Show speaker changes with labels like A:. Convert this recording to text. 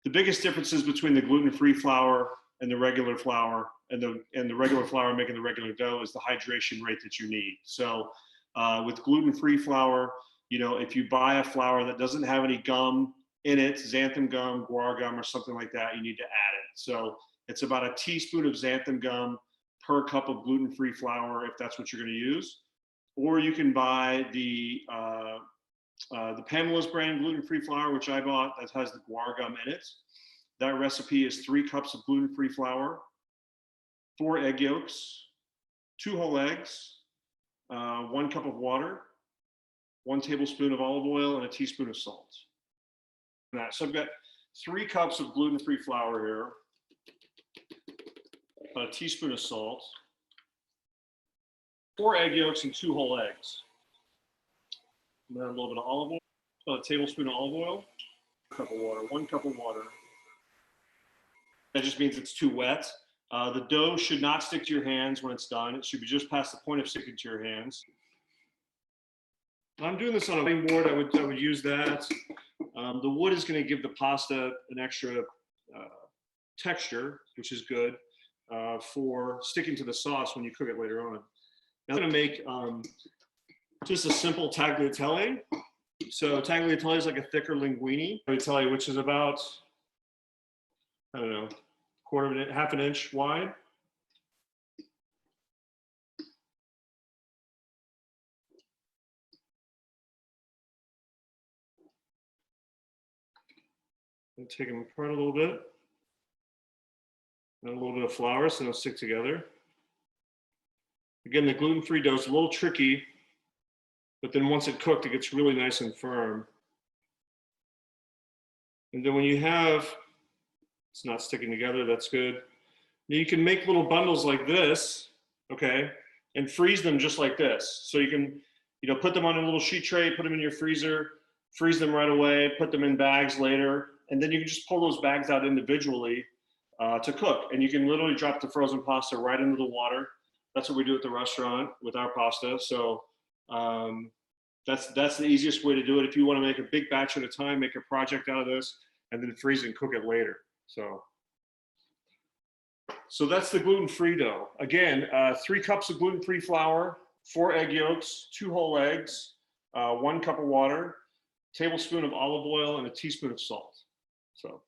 A: The biggest differences between the gluten-free flour and the regular flour, and the regular flour making the regular dough, is the hydration rate that you need. So with gluten-free flour, you know, if you buy a flour that doesn't have any gum in it, xanthan gum, guar gum, or something like that, you need to add it. So it's about a teaspoon of xanthan gum per cup of gluten-free flour, if that's what you're going to use. Or you can buy the Pamela's brand gluten-free flour, which I bought, that has the guar gum in it. That recipe is 3 cups of gluten-free flour, 4 egg yolks, 2 whole eggs, 1 cup of water, 1 tablespoon of olive oil, and a teaspoon of salt. So I've got 3 cups of gluten-free flour here, a teaspoon of salt, 4 egg yolks, and 2 whole eggs. And then a little bit of olive oil, a tablespoon of olive oil, 1 cup of water, 1 cup of water. That just means it's too wet. The dough should not stick to your hands when it's done. It should be just past the point of sticking to your hands. I'm doing this on a cutting board. I would use that. The wood is going to give the pasta an extra texture, which is good for sticking to the sauce when you cook it later on. Now I'm going to make just a simple tagliatelle. So tagliatelle is like a thicker linguine, tagliatelle, which is about, I don't know, half an inch wide. And take them apart a little bit. And a little bit of flour so they'll stick together. Again, the gluten-free dough is a little tricky, but then once it's cooked, it gets really nice and firm. And then when you have, it's not sticking together, that's good. Now you can make little bundles like this, okay, and freeze them just like this. So you can, you know, put them on a little sheet tray, put them in your freezer, freeze them right away, put them in bags later, and then you can just pull those bags out individually to cook. And you can literally drop the frozen pasta right into the water. That's what we do at the restaurant with our pasta. So that's the easiest way to do it. If you want to make a big batch at a time, make a project out of this, and then freeze and cook it later. So that's the gluten-free dough. Again, 3 cups of gluten-free flour, 4 egg yolks, 2 whole eggs, 1 cup of water, tablespoon of olive oil, and a teaspoon of salt. So